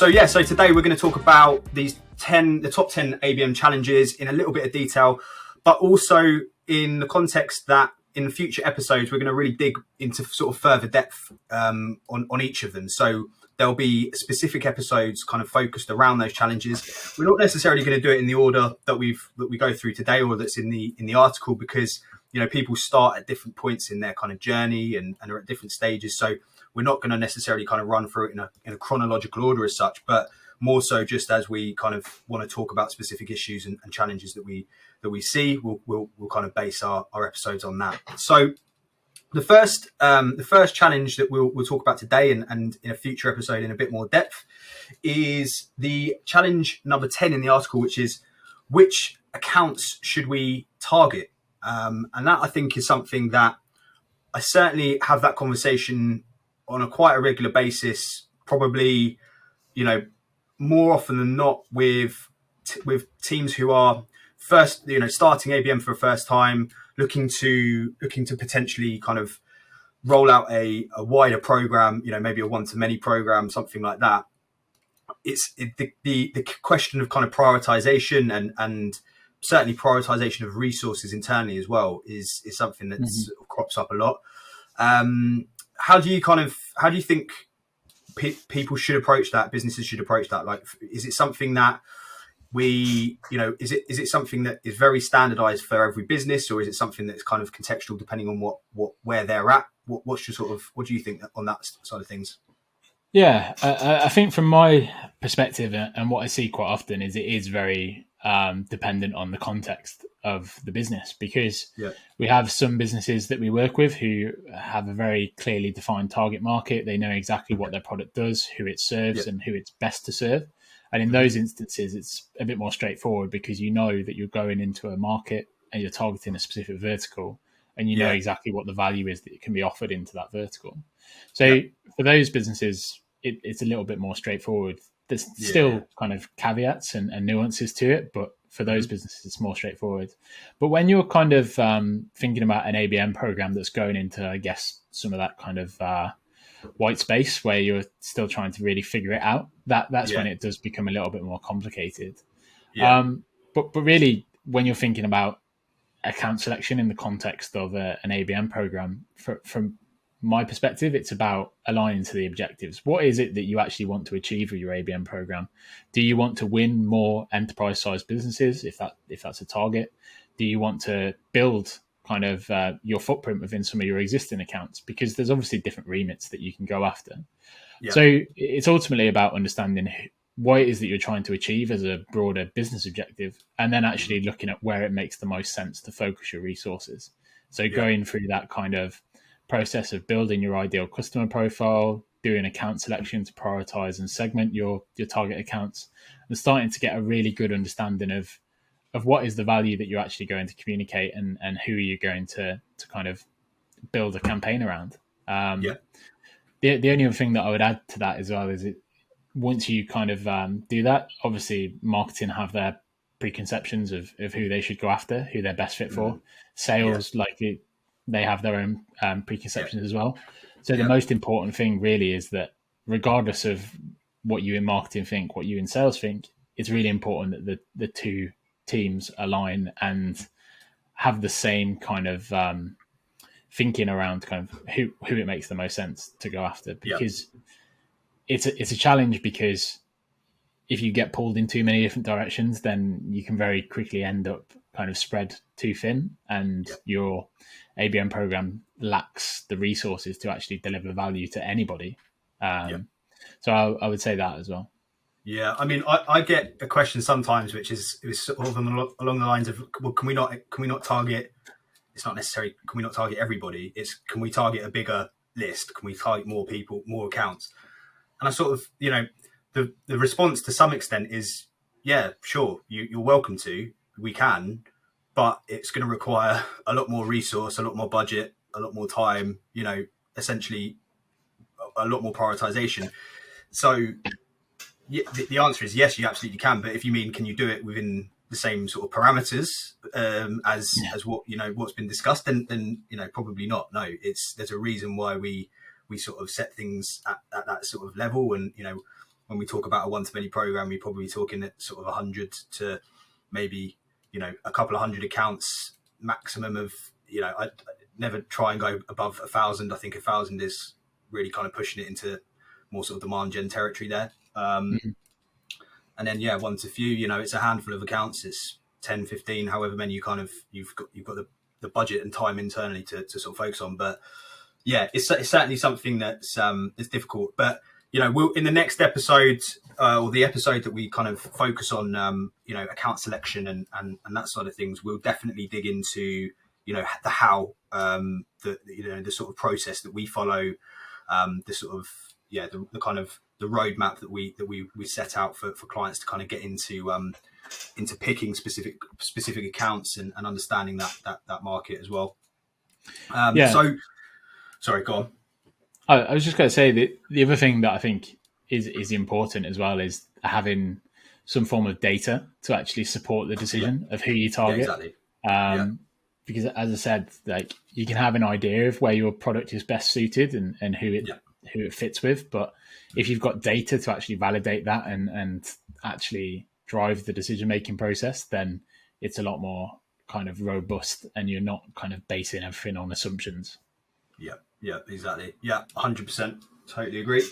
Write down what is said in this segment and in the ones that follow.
So today we're going to talk about the top 10 ABM challenges in a little bit of detail, but also in the context that in future episodes we're going to really dig into sort of further depth on each of them. So there'll be specific episodes kind of focused around those challenges. We're not necessarily going to do it in the order that we go through today or that's in the article, because people start at different points in their kind of journey and are at different stages. So we're not going to necessarily kind of run through it in a chronological order as such, but more so just as we kind of want to talk about specific issues and challenges that we see, we'll kind of base our episodes on that. So the first challenge that we'll talk about today and in a future episode in a bit more depth is the challenge number 10 in the article, which is which accounts should we target? And that I think is something that I certainly have that conversation on a quite a regular basis, probably, more often than not with teams who are first, starting ABM for the first time, looking to potentially kind of roll out a wider program, maybe a one-to-many program, something like that. It's the question of kind of prioritization and certainly prioritization of resources internally as well is something that sort of crops up a lot. How do you think people should approach that? Businesses should approach that. Like, is it something that is it something that is very standardized for every business, or is it something that's kind of contextual depending on where they're at? What do you think on that side of things? Yeah, I think from my perspective and what I see quite often is it is very dependent on the context of the business, because we have some businesses that we work with who have a very clearly defined target market. They know exactly what their product does, who it serves, and who it's best to serve. And in those instances, it's a bit more straightforward because you know that you're going into a market and you're targeting a specific vertical, and you know exactly what the value is that can be offered into that vertical. So for those businesses, it's a little bit more straightforward. There's still kind of caveats and nuances to it, but for those businesses, it's more straightforward. But when you're kind of thinking about an ABM program that's going into, I guess, some of that kind of white space where you're still trying to really figure it out, that's when it does become a little bit more complicated. But really, when you're thinking about account selection in the context of an ABM program, from my perspective, it's about aligning to the objectives. What is it that you actually want to achieve with your ABM program? Do you want to win more enterprise-sized businesses, if that's a target? Do you want to build kind of your footprint within some of your existing accounts? Because there's obviously different remits that you can go after. So it's ultimately about understanding what it is that you're trying to achieve as a broader business objective, and then actually looking at where it makes the most sense to focus your resources. So going through that kind of process of building your ideal customer profile, doing account selection to prioritize and segment your target accounts, and starting to get a really good understanding of what is the value that you're actually going to communicate and who are you going to kind of build a campaign around. The only other thing that I would add to that as well is once you kind of do that, obviously marketing have their preconceptions of who they should go after, who they're best fit for. Sales, they have their own preconceptions as well. So the most important thing really is that regardless of what you in marketing think, what you in sales think, it's really important that the two teams align and have the same kind of thinking around kind of who it makes the most sense to go after. Because it's a challenge, because if you get pulled in too many different directions, then you can very quickly end up kind of spread too thin, and your ABM program lacks the resources to actually deliver value to anybody. So I would say that as well. Yeah, I mean, I get a question sometimes, which is sort of along the lines of, well, can we not target? It's not necessarily can we not target everybody. It's can we target a bigger list? Can we target more people, more accounts? And I sort of, the response to some extent is, yeah, sure, you're welcome to. We can, but it's going to require a lot more resource, a lot more budget, a lot more time. Essentially, a lot more prioritization. So. Yeah, the answer is yes, you absolutely can. But if you mean, can you do it within the same sort of parameters as what what's been discussed, then probably not. No, there's a reason why we sort of set things at that sort of level, and when we talk about a one-to-many program, we're probably talking at sort of 100 to maybe, a couple of hundred accounts maximum of, I never try and go above 1,000. I think 1,000 is really kind of pushing it into more sort of demand gen territory there. And then, one to few, it's a handful of accounts. It's 10, 15, however many you've got the budget and time internally to sort of focus on. But yeah, it's certainly something that's difficult. But, we'll, in the next episode, or the episode that we kind of focus on, account selection and that side of things, we'll definitely dig into, the how, the sort of process that we follow, the sort of, the kind of the roadmap that we set out for clients to kind of get into picking specific accounts and understanding that market as well. So, sorry, go on. I was just going to say that the other thing that I think is important as well is having some form of data to actually support the decision of who you target. Yeah, exactly. Because as I said, like, you can have an idea of where your product is best suited and who it fits with, but if you've got data to actually validate that and actually drive the decision-making process, then it's a lot more kind of robust and you're not kind of basing everything on assumptions. Yeah, exactly. Yeah, 100%. Totally agree.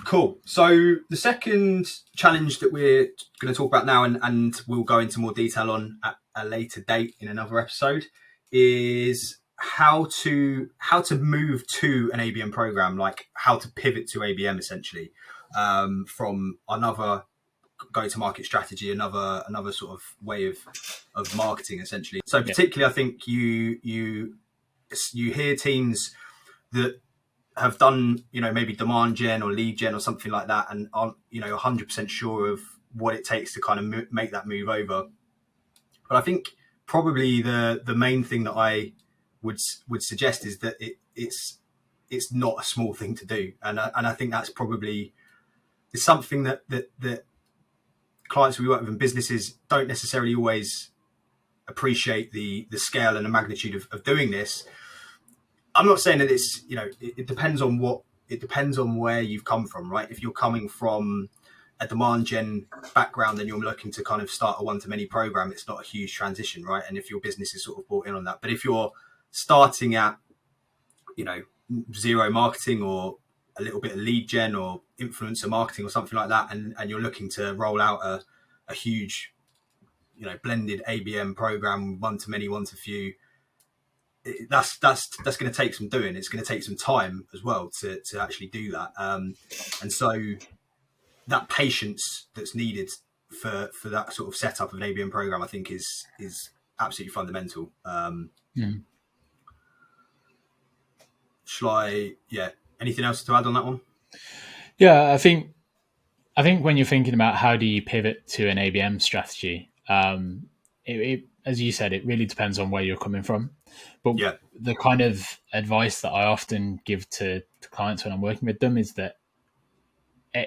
Cool. So the second challenge that we're going to talk about now, and we'll go into more detail on at a later date in another episode, is how to move to an ABM program, like how to pivot to ABM essentially, from another go-to-market strategy, another sort of way of marketing essentially. So particularly, I think you hear teams that have done, maybe demand gen or lead gen or something like that, and aren't, 100% sure of what it takes to kind of make that move over. But I think probably the main thing that I would suggest is that it's not a small thing to do, and I think that's probably is something that clients we work with in businesses don't necessarily always appreciate the scale and the magnitude of doing this. I'm not saying that it's, it depends on where you've come from, right? If you're coming from a demand gen background and you're looking to kind of start a one-to-many program, it's not a huge transition, right? And if your business is sort of bought in on that, but if you're starting at, zero marketing or a little bit of lead gen or influencer marketing or something like that, and you're looking to roll out a huge, blended ABM program, one-to-many, one-to-few, that's going to take some doing. It's going to take some time as well to actually do that. And so that patience that's needed for that sort of setup of an ABM program, I think is absolutely fundamental. Anything else to add on that one? Yeah, I think when you're thinking about how do you pivot to an ABM strategy, it as you said, it really depends on where you're coming from. But the kind of advice that I often give to clients when I'm working with them is that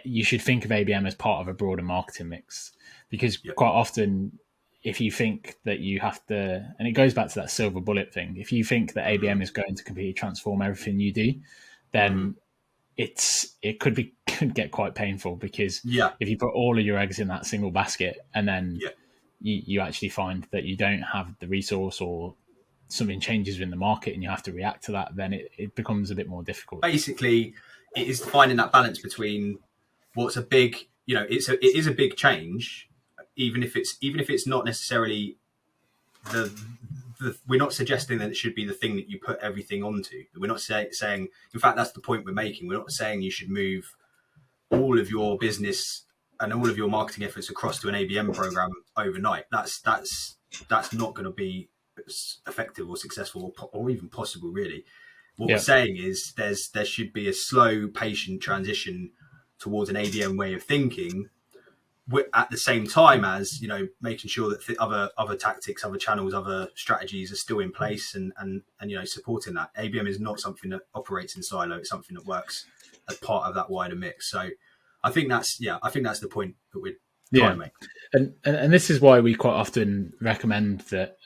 you should think of ABM as part of a broader marketing mix, because quite often if you think that you have to, and it goes back to that silver bullet thing, if you think that ABM is going to completely transform everything you do, then it could get quite painful, because if you put all of your eggs in that single basket and then you actually find that you don't have the resource or something changes in the market and you have to react to that, then it becomes a bit more difficult. Basically, it is finding that balance between what's a big, it is a big change, even if it's not necessarily we're not suggesting that it should be the thing that you put everything onto. We're not saying, in fact, that's the point we're making. We're not saying you should move all of your business and all of your marketing efforts across to an ABM program overnight. That's not going to be effective or successful or even possible, really. What we're saying is there should be a slow, patient transition towards an ABM way of thinking, at the same time as, making sure that other tactics, other channels, other strategies are still in place and supporting that. ABM is not something that operates in silo. It's something that works as part of that wider mix. So I think that's the point that we're trying to make. And this is why we quite often recommend that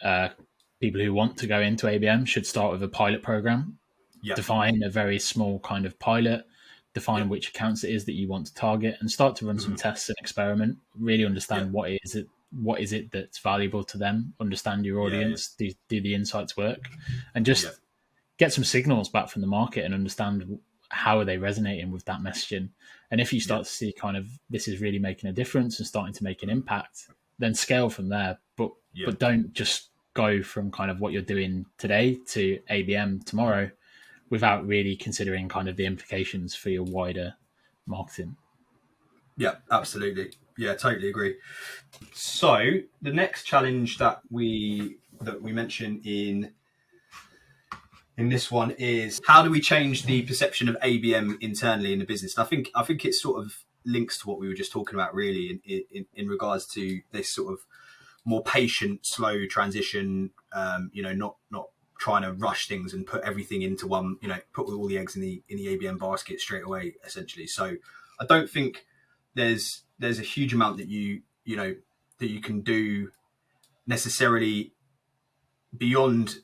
people who want to go into ABM should start with a pilot program. Define a very small kind of pilot, define which accounts it is that you want to target, and start to run some tests and experiment. Really understand what is it that's valuable to them. Understand your audience. Do the insights work, and just get some signals back from the market and understand how are they resonating with that messaging. And if you start to see kind of this is really making a difference and starting to make an impact, then scale from there. But don't just go from kind of what you're doing today to ABM tomorrow without really considering kind of the implications for your wider marketing. Yeah, absolutely. Yeah, totally agree. So the next challenge that we mentioned in this one is, how do we change the perception of ABM internally in the business? And I think it sort of links to what we were just talking about, really, in regards to this sort of more patient, slow transition. Not trying to rush things and put everything into one. Put all the eggs in the ABM basket straight away, essentially. So I don't think there's a huge amount that you can do necessarily beyond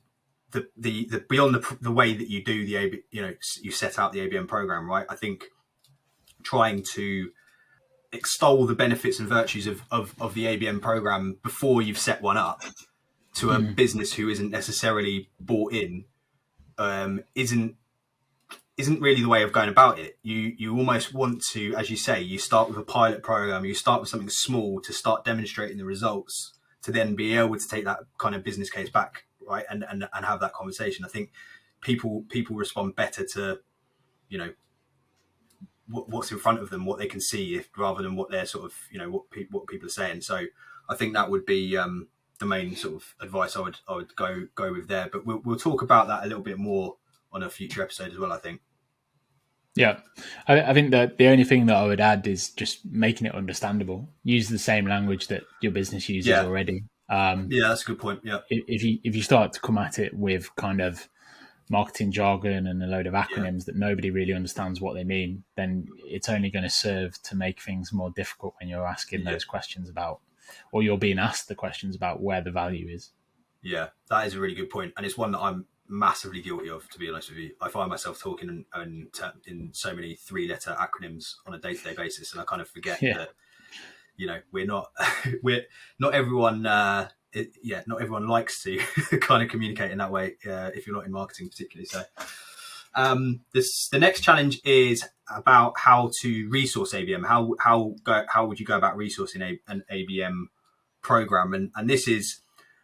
the way that you do the AB, you set out the ABM program, right? I think trying to extol the benefits and virtues of the ABM program before you've set one up to a business who isn't necessarily bought in isn't really the way of going about it. You almost want to, as you say, you start with a pilot program, you start with something small to start demonstrating the results, to then be able to take that kind of business case back, right, and have that conversation. I think people respond better to what's in front of them, what they can see, rather than what they're sort of what people are saying. So I think that would be the main sort of advice I would go with there. But we'll talk about that a little bit more on a future episode as well, I think. Yeah, I think that the only thing that I would add is just making it understandable. Use the same language that your business uses already. That's a good point. Yeah, if you start to come at it with kind of marketing jargon and a load of acronyms that nobody really understands what they mean, then it's only going to serve to make things more difficult when you're asking those questions about, or you're being asked the questions about where the value is. Yeah, that is a really good point, and it's one that I'm massively guilty of, to be honest with you. I find myself talking in so many 3-letter acronyms on a day-to-day basis, and I kind of forget that we're not everyone not everyone likes to kind of communicate in that way, if you're not in marketing particularly. So the next challenge is about how to resource ABM. How would you go about resourcing an ABM program? And this is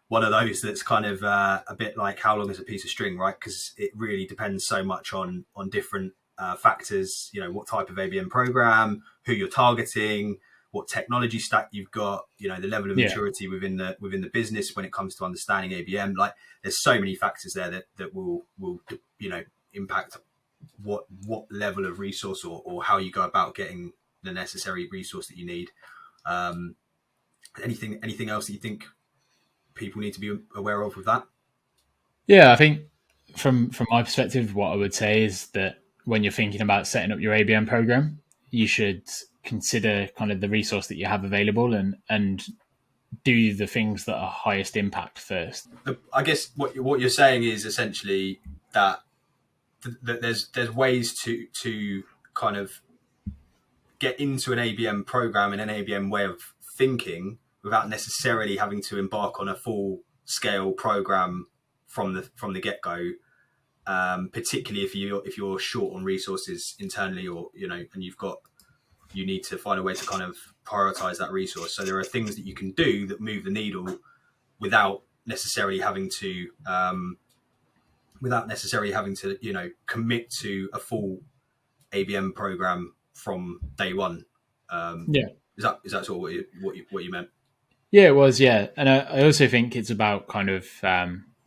one of those that's kind of a bit like how long is a piece of string, right? Because it really depends so much on different factors. What type of ABM program, who you're targeting, what technology stack you've got, the level of maturity within the business when it comes to understanding ABM. Like, there's so many factors there that will impact what level of resource or how you go about getting the necessary resource that you need. Anything else that you think people need to be aware of with that? Yeah, I think from my perspective, what I would say is that when you're thinking about setting up your ABM program, you should consider kind of the resource that you have available and do the things that are highest impact first. I guess what you're saying is essentially that there's ways to kind of get into an ABM program and an ABM way of thinking without necessarily having to embark on a full scale program from the get go. Particularly if you're short on resources internally, or and you need to find a way to kind of prioritize that resource. So there are things that you can do that move the needle without necessarily having to commit to a full ABM program from day one. Is that sort of what you meant? Yeah, it was. Yeah, and I also think it's about kind of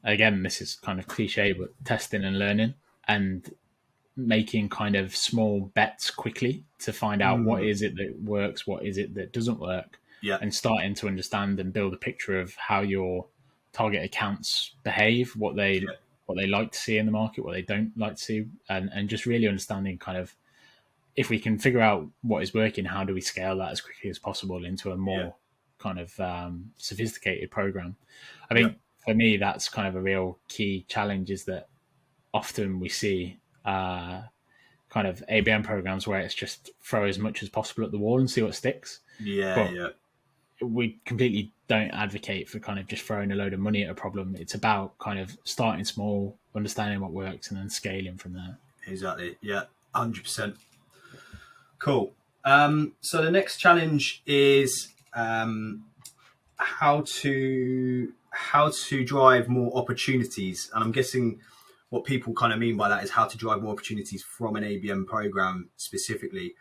again, this is kind of cliche, but testing and learning and making kind of small bets quickly to find out what is it that works, what is it that doesn't work, and starting to understand and build a picture of how your target accounts behave, what they like to see in the market, what they don't like to see, and just really understanding kind of, if we can figure out what is working, how do we scale that as quickly as possible into a more kind of sophisticated program. I think for me, that's kind of a real key challenge, is that often we see kind of ABM programs where it's just throw as much as possible at the wall and see what sticks. But we completely don't advocate for kind of just throwing a load of money at a problem. It's about kind of starting small, understanding what works, and then scaling from there. Exactly. Yeah, 100%. Cool. So the next challenge is how to drive more opportunities, and I'm guessing what people kind of mean by that is how to drive more opportunities from an ABM program specifically.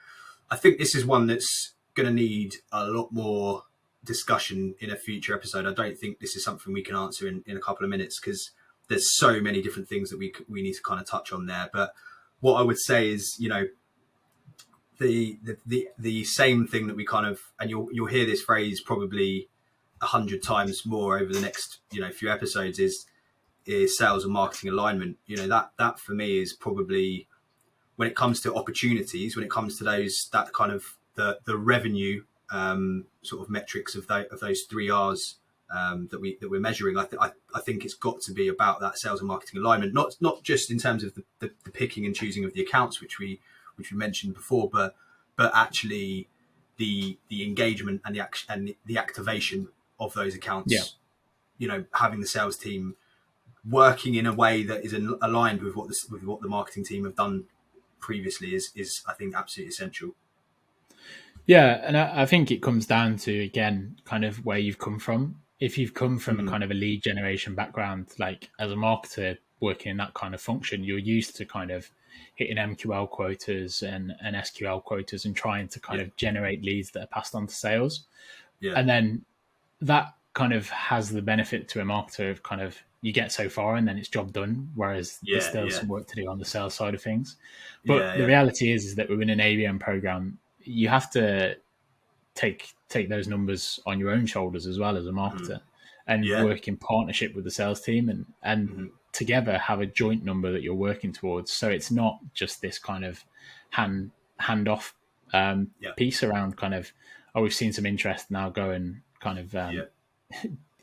I think this is one that's going to need a lot more discussion in a future episode. I don't think this is something we can answer in a couple of minutes because there's so many different things that we need to kind of touch on there. But what I would say is, the same thing that we kind of, and you'll hear this phrase probably 100 times more over the next few episodes, is sales and marketing alignment. That for me is probably, when it comes to opportunities, when it comes to that kind of the revenue sort of metrics of those 3 R's that we're measuring. I think it's got to be about that sales and marketing alignment, not just in terms of the picking and choosing of the accounts, which we mentioned before, but actually the engagement and the activation of those accounts. Having the sales team working in a way that is aligned with what the marketing team have done previously is I think absolutely essential. Yeah, and I think it comes down to, again, kind of where you've come from. If you've come from a kind of a lead generation background, like as a marketer working in that kind of function, you're used to kind of hitting MQL quotas and SQL quotas and trying to kind of generate leads that are passed on to sales. Yeah. And then that kind of has the benefit to a marketer of kind of, you get so far and then it's job done, whereas there's still some work to do on the sales side of things. But the reality is that within an ABM program, you have to take those numbers on your own shoulders as well as a marketer, and work in partnership with the sales team and together have a joint number that you're working towards. So it's not just this kind of hand off piece around kind of, we've seen some interest, now go and kind of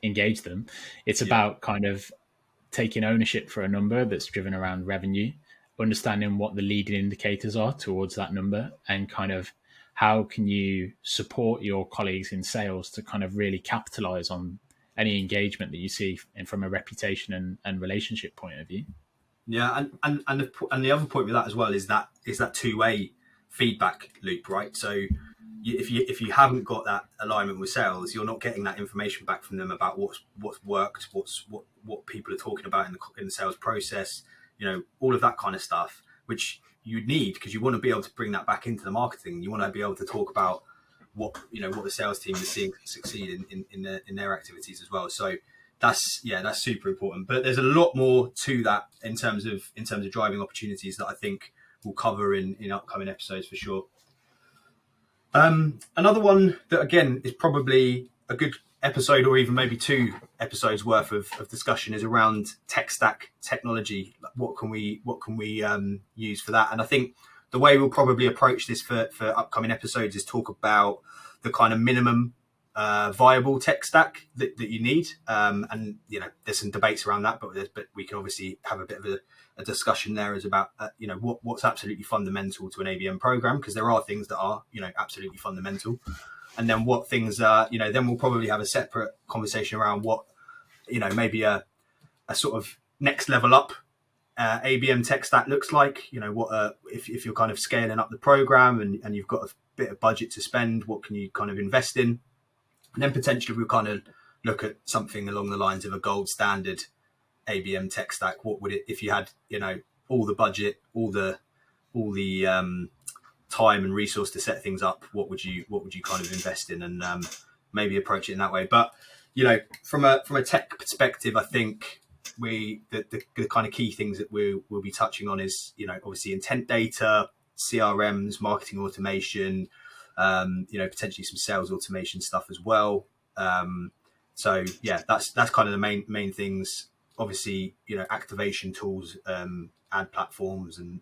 engage them. It's about kind of taking ownership for a number that's driven around revenue, understanding what the leading indicators are towards that number, and kind of how can you support your colleagues in sales to kind of really capitalize on any engagement that you see from a reputation and relationship point of view. Yeah, and the other point with that as well is that two-way feedback loop, right? So if you haven't got that alignment with sales, you're not getting that information back from them about what's worked, what people are talking about in the sales process, all of that kind of stuff, which you need because you want to be able to bring that back into the marketing. You want to be able to talk about what the sales team is seeing succeed in their activities as well. So that's super important. But there's a lot more to that in terms of driving opportunities that I think we'll cover in upcoming episodes for sure. Another one that again is probably a good episode or even maybe 2 episodes worth of discussion is around tech stack technology. What can we use for that? And I think the way we'll probably approach this for upcoming episodes is talk about the kind of minimum viable tech stack that you need. And there's some debates around that, but we can obviously have a bit of a discussion there as about what's absolutely fundamental to an ABM program, because there are things that are absolutely fundamental. And then what things are, then we'll probably have a separate conversation around what, maybe a sort of next level up ABM tech stack looks like. What if you're kind of scaling up the program and you've got a bit of budget to spend, what can you kind of invest in? And then potentially we'll kind of look at something along the lines of a gold standard ABM tech stack. What would it, if you had, all the budget, all the time and resource to set things up, what would you kind of invest in, and maybe approach it in that way. But from a tech perspective, I think the kind of key things that we'll be touching on is obviously intent data, CRMs, marketing automation, potentially some sales automation stuff as well. So yeah, that's kind of the main things. Obviously, activation tools, ad platforms and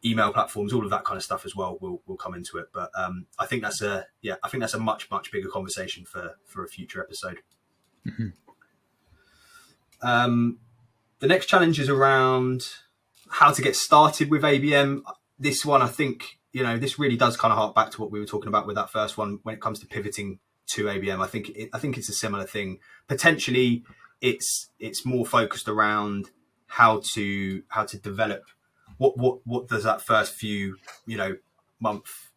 email platforms, all of that kind of stuff as well will come into it. But I think that's a much bigger conversation for a future episode. Mm-hmm. The next challenge is around how to get started with ABM. This one, I think, this really does kind of hark back to what we were talking about with that first one when it comes to pivoting to ABM. I think it's a similar thing. Potentially, it's more focused around how to develop what does that first few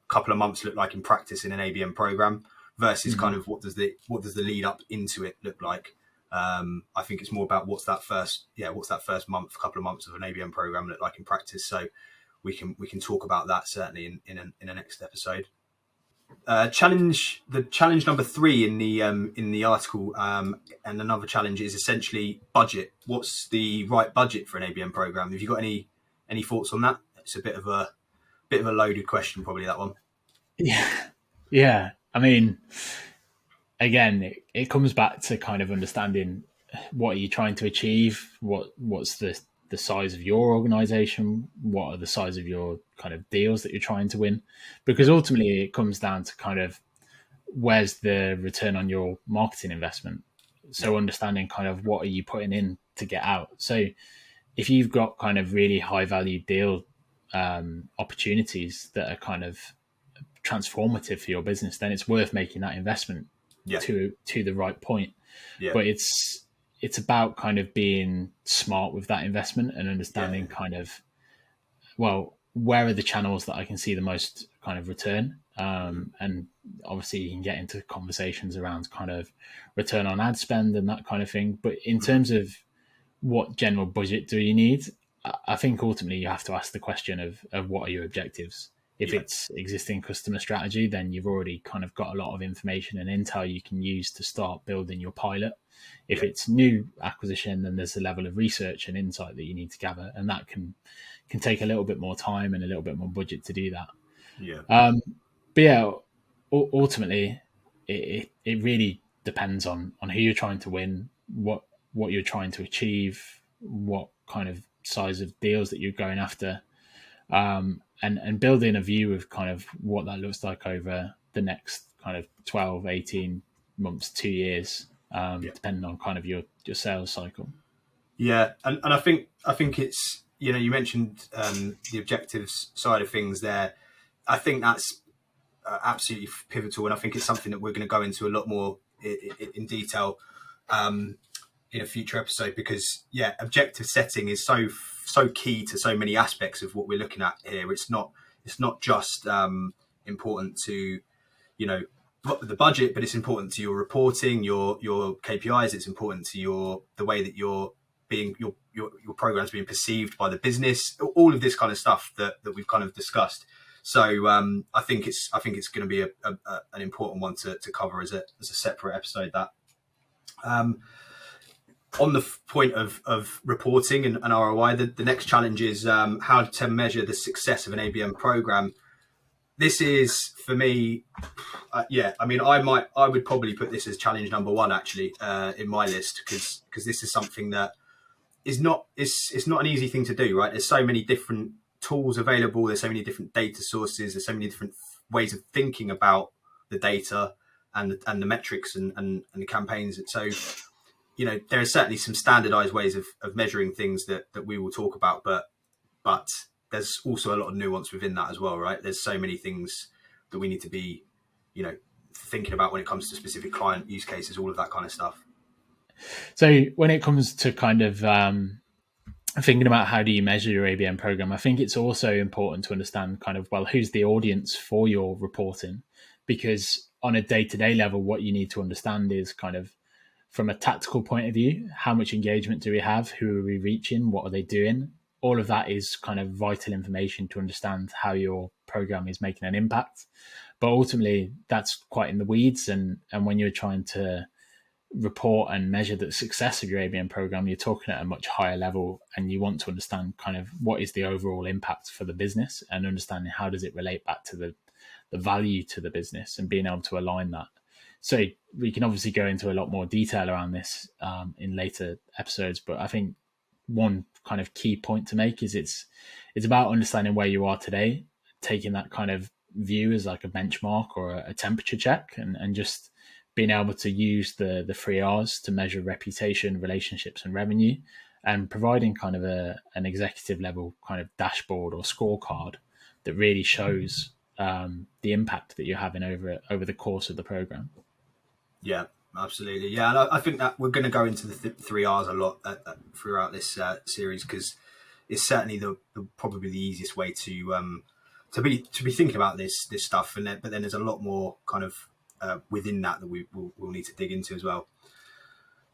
couple of months look like in practice in an ABM program versus kind of what does the lead up into it look like. I think it's more about what's that first month, couple of months of an ABM program look like in practice. So we can talk about that certainly in a next episode. Challenge number 3 in the article, and another challenge is essentially budget. What's the right budget for an ABM program? Have you got any thoughts on that? It's a bit of a loaded question, probably, that one. Yeah. I mean, again, it comes back to kind of understanding what are you trying to achieve, what's the size of your organization, what are the size of your kind of deals that you're trying to win, because ultimately it comes down to kind of where's the return on your marketing investment. So understanding kind of what are you putting in to get out. So if you've got kind of really high value deal opportunities that are kind of transformative for your business, then it's worth making that investment to the right point. But it's about kind of being smart with that investment and understanding kind of, well, where are the channels that I can see the most kind of return? And obviously you can get into conversations around kind of return on ad spend and that kind of thing. But in terms of what general budget do you need, I think ultimately you have to ask the question of what are your objectives? If it's existing customer strategy, then you've already kind of got a lot of information and intel you can use to start building your pilot. If it's new acquisition, then there's a level of research and insight that you need to gather, and that can take a little bit more time and a little bit more budget to do that. But yeah, ultimately, it really depends on who you're trying to win, what you're trying to achieve, what kind of size of deals that you're going after, and building a view of kind of what that looks like over the next kind of 12, 18 months, 2 years, depending on kind of your sales cycle. Yeah, and I think it's, you mentioned the objectives side of things there. I think that's absolutely pivotal, and I think it's something that we're going to go into a lot more in detail in a future episode, because objective setting is so key to so many aspects of what we're looking at here. It's not just important to the budget, but it's important to your reporting, your KPIs. It's important to the way that your program's being perceived by the business. All of this kind of stuff that we've kind of discussed. So I think it's going to be an important one to cover as a separate episode. That on the point of reporting and ROI, the next challenge is how to measure the success of an ABM program. This is, for me, I mean, I would probably put this as challenge number 1 actually in my list, because this is something that is not it's not an easy thing to do, right? There's so many different tools available. There's so many different data sources. There's so many different ways of thinking about the data and the metrics and the campaigns. So, there are certainly some standardized ways of measuring things that we will talk about, but there's also a lot of nuance within that as well, right? There's so many things that we need to be, thinking about when it comes to specific client use cases, all of that kind of stuff. So when it comes to kind of thinking about how do you measure your ABM program, I think it's also important to understand kind of, well, who's the audience for your reporting? Because on a day-to-day level, what you need to understand is kind of, from a tactical point of view, how much engagement do we have? Who are we reaching? What are they doing? All of that is kind of vital information to understand how your program is making an impact. But ultimately, that's quite in the weeds. And when you're trying to report and measure the success of your ABM program, you're talking at a much higher level, and you want to understand kind of what is the overall impact for the business, and understanding how does it relate back to the value to the business, and being able to align that. So we can obviously go into a lot more detail around this in later episodes, but I think one kind of key point to make is it's about understanding where you are today, taking that kind of view as like a benchmark or a temperature check, and just being able to use the 3 R's to measure reputation, relationships, and revenue, and providing kind of an executive level kind of dashboard or scorecard that really shows the impact that you're having over the course of the program. Yeah, absolutely. Yeah, and I think that we're going to go into the 3Rs a lot throughout this series, because it's certainly the probably the easiest way to be thinking about this stuff. But then there's a lot more kind of within that we'll need to dig into as well.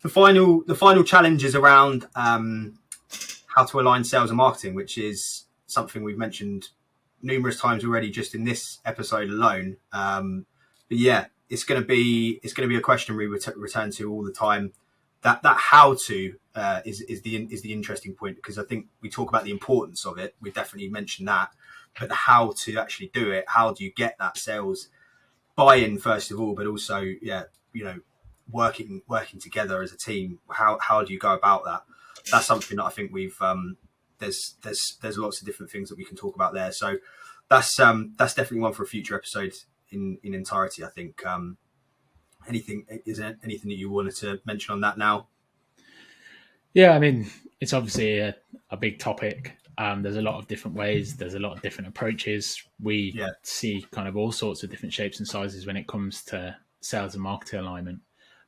The final challenge is around how to align sales and marketing, which is something we've mentioned numerous times already just in this episode alone. But yeah, it's going to be a question we return to all the time. That how to is the interesting point, because I think we talk about the importance of it. We definitely mentioned that, but the how to actually do it. How do you get that sales buy-in first of all, but also working together as a team? How do you go about that? That's something that I think we've there's lots of different things that we can talk about there. So that's definitely one for a future episode in entirety, I think. Anything that you wanted to mention on that now? Yeah, I mean, it's obviously a big topic. There's a lot of different ways. There's a lot of different approaches. We see kind of all sorts of different shapes and sizes when it comes to sales and marketing alignment.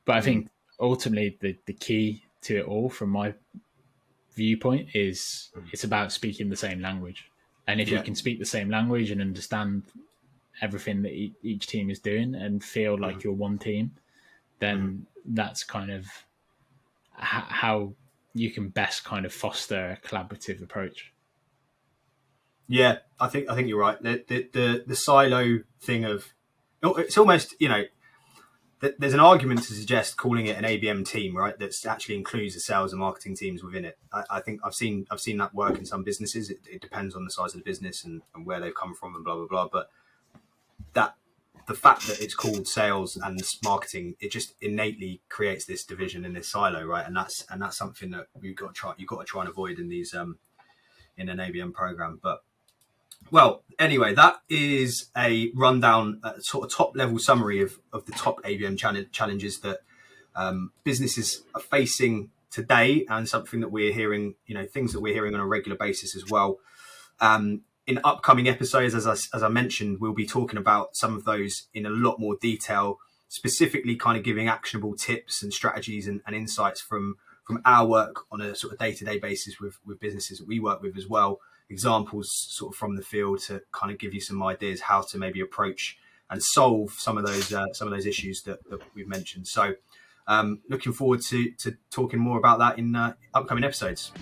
But I think ultimately the key to it all, from my viewpoint, is it's about speaking the same language. And if you can speak the same language and understand everything that each team is doing and feel like you're one team, then that's kind of how you can best kind of foster a collaborative approach. Yeah, I think you're right. The silo thing of, it's almost, there's an argument to suggest calling it an ABM team, right? That actually includes the sales and marketing teams within it. I think I've seen that work in some businesses. It depends on the size of the business and where they've come from and blah blah blah. But the fact that it's called sales and marketing, it just innately creates this division in this silo, right? And that's something that you've got to try and avoid in these in an ABM program. But well, anyway, that is a rundown, sort of top level summary of the top ABM challenges that businesses are facing today, and something that we're hearing, things that we're hearing on a regular basis as well. In upcoming episodes, as I mentioned, we'll be talking about some of those in a lot more detail, specifically kind of giving actionable tips and strategies and insights from our work on a sort of day-to-day basis with businesses that we work with as well. Examples sort of from the field to kind of give you some ideas how to maybe approach and solve some of those issues that we've mentioned. So looking forward to talking more about that in upcoming episodes.